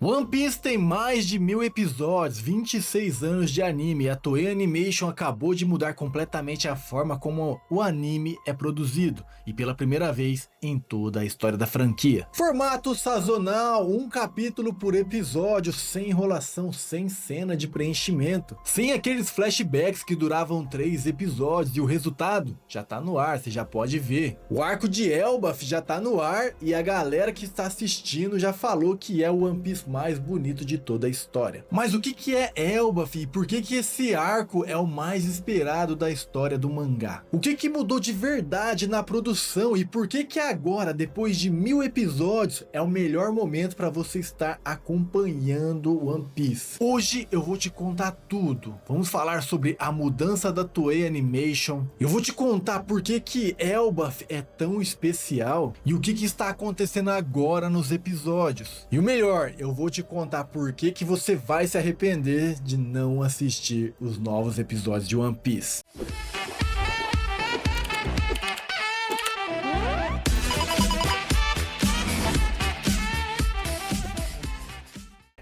One Piece tem mais de 1000 episódios, 26 anos de anime, e a Toei Animation acabou de mudar completamente a forma como o anime é produzido, e pela primeira vez em toda a história da franquia. Formato sazonal, um capítulo por episódio, sem enrolação, sem cena de preenchimento, sem aqueles flashbacks que duravam 3 episódios, e o resultado já tá no ar, você já pode ver. O arco de Elbaf já tá no ar, e a galera que está assistindo já falou que é o One Piece mais bonito de toda a história. Mas o que é Elbaf e por que esse arco é o mais esperado da história do mangá? O que mudou de verdade na produção e por que agora, depois de 1000 episódios, é o melhor momento para você estar acompanhando One Piece? Hoje eu vou te contar tudo. Vamos falar sobre a mudança da Toei Animation. Eu vou te contar por que Elbaf é tão especial e o que está acontecendo agora nos episódios. E o melhor, eu vou te contar por que você vai se arrepender de não assistir os novos episódios de One Piece.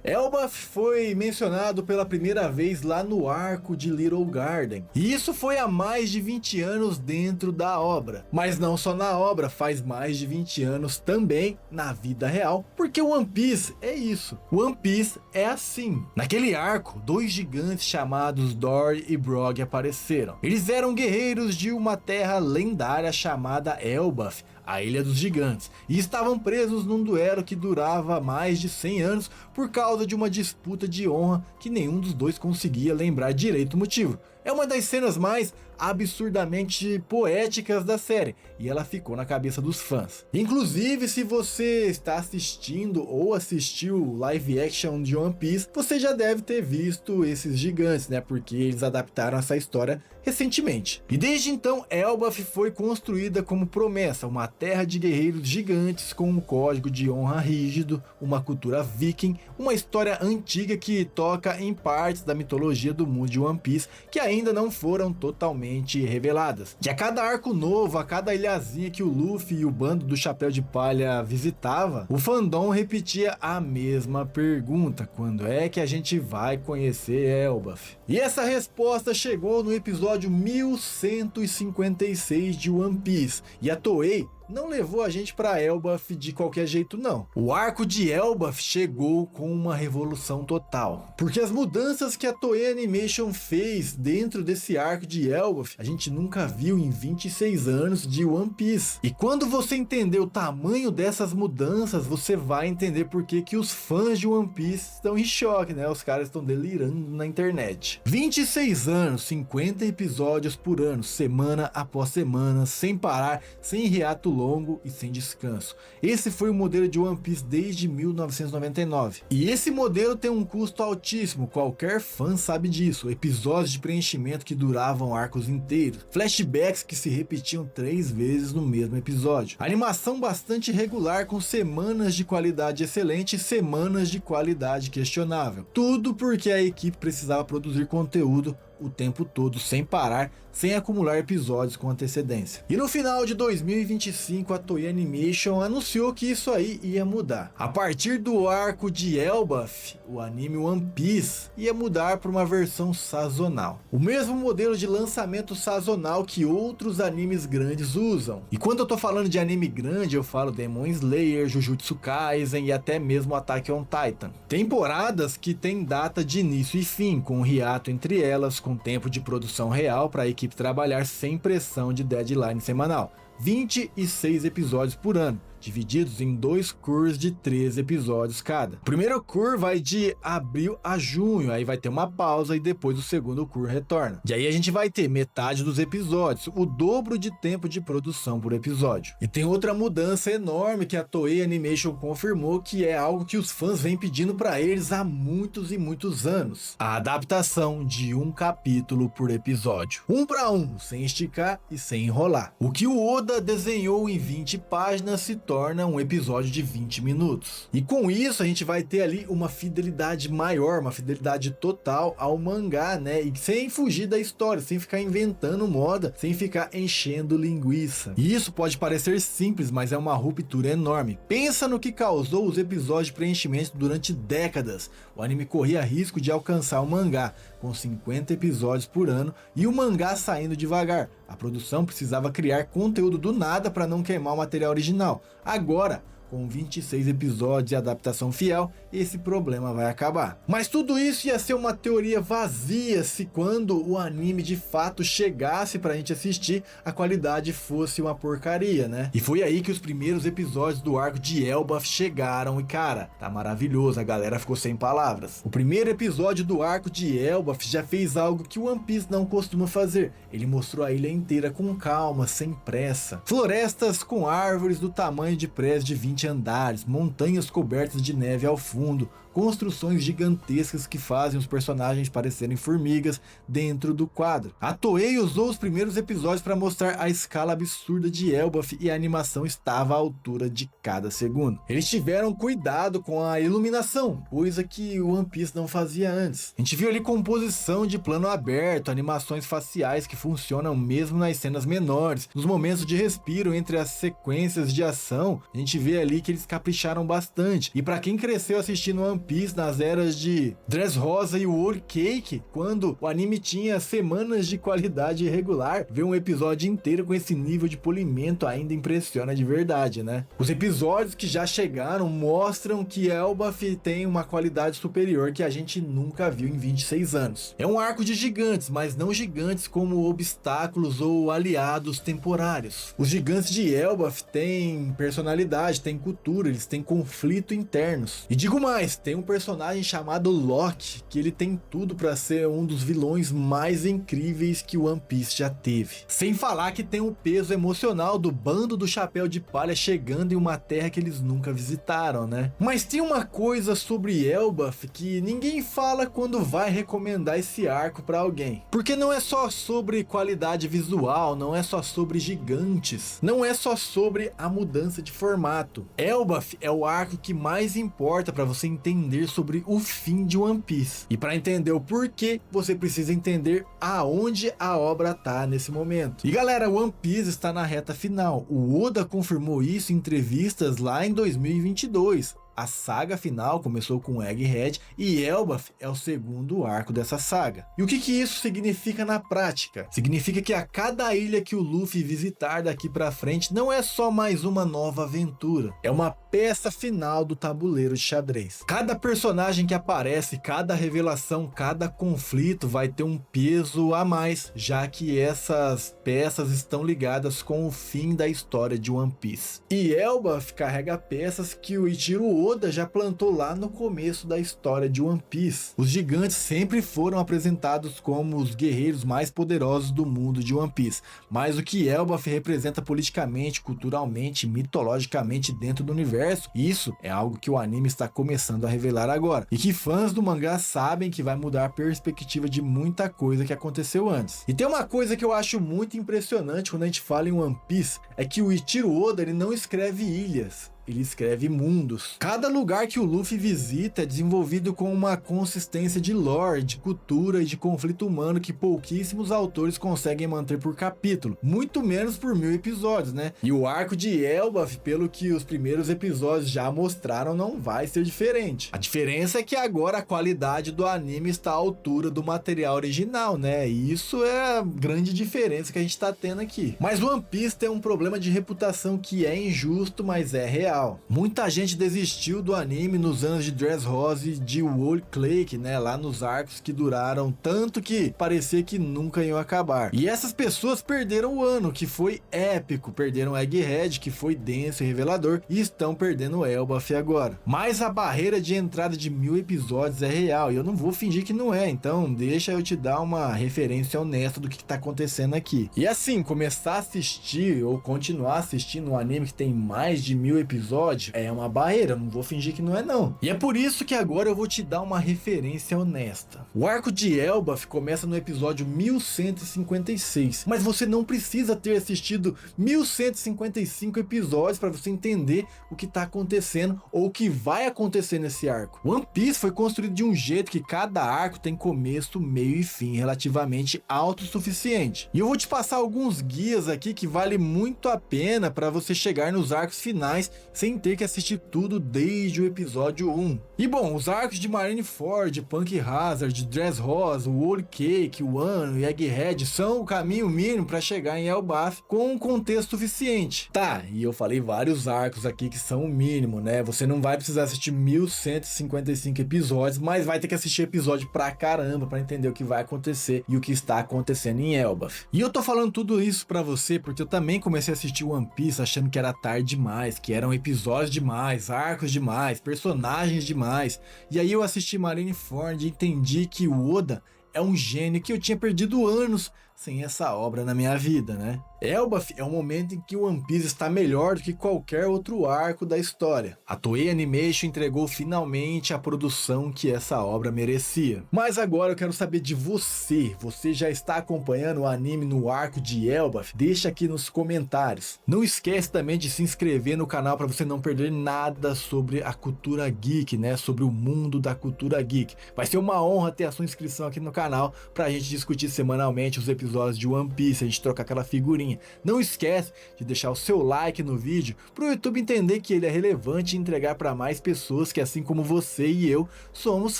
Elbaf foi mencionado pela primeira vez lá no arco de Little Garden. E isso foi há mais de 20 anos dentro da obra. Mas não só na obra, faz mais de 20 anos também na vida real. Porque One Piece é isso. One Piece é assim. Naquele arco, 2 gigantes chamados Dory e Brog apareceram. Eles eram guerreiros de uma terra lendária chamada Elbaf, a Ilha dos Gigantes, e estavam presos num duelo que durava mais de 100 anos por causa de uma disputa de honra que nenhum dos dois conseguia lembrar direito o motivo. É uma das cenas mais absurdamente poéticas da série, e ela ficou na cabeça dos fãs. Inclusive, se você está assistindo ou assistiu live action de One Piece, você já deve ter visto esses gigantes, né? Porque eles adaptaram essa história recentemente. E desde então, Elbaf foi construída como promessa, uma terra de guerreiros gigantes com um código de honra rígido, uma cultura viking, uma história antiga que toca em partes da mitologia do mundo de One Piece que ainda não foram totalmente reveladas. E a cada arco novo, a cada ilhazinha que o Luffy e o bando do Chapéu de Palha visitava, o fandom repetia a mesma pergunta: quando é que a gente vai conhecer Elbaf? E essa resposta chegou no episódio 1156 de One Piece, e a Toei não levou a gente para Elbaf de qualquer jeito não. O arco de Elbaf chegou com uma revolução total, porque as mudanças que a Toei Animation fez dentro desse arco de Elbaf, a gente nunca viu em 26 anos de One Piece. E quando você entender o tamanho dessas mudanças, você vai entender por que os fãs de One Piece estão em choque, né? Os caras estão delirando na internet. 26 anos, 50 episódios por ano, semana após semana, sem parar, sem hiato longo e sem descanso. Esse foi o modelo de One Piece desde 1999. E esse modelo tem um custo altíssimo, qualquer fã sabe disso. Episódios de preenchimento que duravam arcos inteiros, flashbacks que se repetiam 3 vezes no mesmo episódio, animação bastante regular com semanas de qualidade excelente e semanas de qualidade questionável. Tudo porque a equipe precisava produzir conteúdo o tempo todo, sem parar, sem acumular episódios com antecedência. E no final de 2025, a Toei Animation anunciou que isso aí ia mudar. A partir do arco de Elbaf, o anime One Piece ia mudar para uma versão sazonal. O mesmo modelo de lançamento sazonal que outros animes grandes usam. E quando eu tô falando de anime grande, eu falo Demon Slayer, Jujutsu Kaisen e até mesmo Attack on Titan. Temporadas que tem data de início e fim, com um hiato entre elas, com tempo de produção real para a equipe trabalhar sem pressão de deadline semanal. 26 episódios por ano, divididos em 2 cours de 13 episódios cada. O primeiro cour vai de abril a junho, aí vai ter uma pausa e depois o segundo cour retorna. E aí a gente vai ter metade dos episódios, o dobro de tempo de produção por episódio. E tem outra mudança enorme que a Toei Animation confirmou, que é algo que os fãs vêm pedindo para eles há muitos e muitos anos: a adaptação de um capítulo por episódio. 1 para 1, sem esticar e sem enrolar. O que o Oda desenhou em 20 páginas se torna um episódio de 20 minutos. E com isso a gente vai ter ali uma fidelidade maior, uma fidelidade total ao mangá, né? E sem fugir da história, sem ficar inventando moda, sem ficar enchendo linguiça. E isso pode parecer simples, mas é uma ruptura enorme. Pensa no que causou os episódios de preenchimento durante décadas. O anime corria risco de alcançar o mangá, com 50 episódios por ano, e o mangá saindo devagar. A produção precisava criar conteúdo do nada para não queimar o material original. Agora, com 26 episódios e adaptação fiel, esse problema vai acabar. Mas tudo isso ia ser uma teoria vazia se quando o anime de fato chegasse pra gente assistir, a qualidade fosse uma porcaria, né? E foi aí que os primeiros episódios do arco de Elbaf chegaram e cara, tá maravilhoso, a galera ficou sem palavras. O primeiro episódio do arco de Elbaf já fez algo que o One Piece não costuma fazer. Ele mostrou a ilha inteira com calma, sem pressa. Florestas com árvores do tamanho de prédios de 20 andares, montanhas cobertas de neve ao fundo, construções gigantescas que fazem os personagens parecerem formigas dentro do quadro. A Toei usou os primeiros episódios para mostrar a escala absurda de Elbaf e a animação estava à altura de cada segundo. Eles tiveram cuidado com a iluminação, coisa que o One Piece não fazia antes. A gente viu ali composição de plano aberto, animações faciais que funcionam mesmo nas cenas menores, nos momentos de respiro entre as sequências de ação, a gente vê ali que eles capricharam bastante. E para quem cresceu assistindo One Piece nas eras de Dressrosa e Whole Cake, quando o anime tinha semanas de qualidade irregular, ver um episódio inteiro com esse nível de polimento ainda impressiona de verdade, né? Os episódios que já chegaram mostram que Elbaf tem uma qualidade superior que a gente nunca viu em 26 anos. É um arco de gigantes, mas não gigantes como obstáculos ou aliados temporários. Os gigantes de Elbaf têm personalidade, têm cultura, eles têm conflito internos. E digo mais, tem um personagem chamado Loki, que ele tem tudo para ser um dos vilões mais incríveis que o One Piece já teve. Sem falar que tem o peso emocional do bando do Chapéu de Palha chegando em uma terra que eles nunca visitaram, né? Mas tem uma coisa sobre Elbaf que ninguém fala quando vai recomendar esse arco para alguém. Porque não é só sobre qualidade visual, não é só sobre gigantes, não é só sobre a mudança de formato. Elbaf é o arco que mais importa para você entender sobre o fim de One Piece. E para entender o porquê, você precisa entender aonde a obra tá nesse momento. E galera, One Piece está na reta final. O Oda confirmou isso em entrevistas lá em 2022. A saga final começou com Egghead e Elbaf é o segundo arco dessa saga. E o que isso significa na prática? Significa que a cada ilha que o Luffy visitar daqui pra frente não é só mais uma nova aventura, é uma peça final do tabuleiro de xadrez. Cada personagem que aparece, cada revelação, cada conflito vai ter um peso a mais, já que essas peças estão ligadas com o fim da história de One Piece. E Elbaf carrega peças que o Eiichiro Oda já plantou lá no começo da história de One Piece. Os gigantes sempre foram apresentados como os guerreiros mais poderosos do mundo de One Piece, mas o que Elbaf representa politicamente, culturalmente, mitologicamente dentro do universo, isso é algo que o anime está começando a revelar agora, e que fãs do mangá sabem que vai mudar a perspectiva de muita coisa que aconteceu antes. E tem uma coisa que eu acho muito impressionante quando a gente fala em One Piece, é que o Eiichiro Oda ele não escreve ilhas, ele escreve mundos. Cada lugar que o Luffy visita é desenvolvido com uma consistência de lore, de cultura e de conflito humano que pouquíssimos autores conseguem manter por capítulo, muito menos por 1000 episódios, né? E o arco de Elbaf, pelo que os primeiros episódios já mostraram, não vai ser diferente. A diferença é que agora a qualidade do anime está à altura do material original, né? E isso é a grande diferença que a gente tá tendo aqui. Mas One Piece tem um problema de reputação que é injusto, mas é real. Muita gente desistiu do anime nos anos de Dressrosa e de Whole Cake, né? Lá nos arcos que duraram tanto que parecia que nunca iam acabar. E essas pessoas perderam o ano, que foi épico. Perderam Egghead, que foi denso e revelador. E estão perdendo Elbaf agora. Mas a barreira de entrada de 1000 episódios é real. E eu não vou fingir que não é. Então deixa eu te dar uma referência honesta do que tá acontecendo aqui. E assim, começar a assistir ou continuar assistindo um anime que tem mais de 1000 episódios episódio é uma barreira, não vou fingir que não é não. E é por isso que agora eu vou te dar uma referência honesta. O arco de Elbaf começa no episódio 1156, mas você não precisa ter assistido 1155 episódios para você entender o que tá acontecendo ou o que vai acontecer nesse arco. One Piece foi construído de um jeito que cada arco tem começo, meio e fim relativamente autossuficiente. E eu vou te passar alguns guias aqui que vale muito a pena para você chegar nos arcos finais sem ter que assistir tudo desde o episódio 1. E bom, os arcos de Marineford, Punk Hazard, Dressrosa, Whole Cake, Wano e Egghead são o caminho mínimo para chegar em Elbaf com um contexto suficiente. Tá, e eu falei vários arcos aqui que são o mínimo, né? Você não vai precisar assistir 1155 episódios, mas vai ter que assistir episódio pra caramba para entender o que vai acontecer e o que está acontecendo em Elbaf. E eu tô falando tudo isso pra você porque eu também comecei a assistir One Piece achando que era tarde demais, que eram episódios demais, arcos demais, personagens demais. E aí eu assisti Marineford e entendi que o Oda é um gênio, que eu tinha perdido anos sem essa obra na minha vida, né? Elbaf é um momento em que o One Piece está melhor do que qualquer outro arco da história. A Toei Animation entregou finalmente a produção que essa obra merecia. Mas agora eu quero saber de você. Você já está acompanhando o anime no arco de Elbaf? Deixa aqui nos comentários. Não esquece também de se inscrever no canal para você não perder nada sobre a cultura geek, né? Sobre o mundo da cultura geek. Vai ser uma honra ter a sua inscrição aqui no canal para a gente discutir semanalmente os episódios de One Piece, a gente trocar aquela figurinha. Não esquece de deixar o seu like no vídeo para o YouTube entender que ele é relevante e entregar para mais pessoas que, assim como você e eu, somos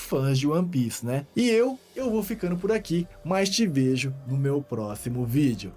fãs de One Piece, né? E eu vou ficando por aqui, mas te vejo no meu próximo vídeo.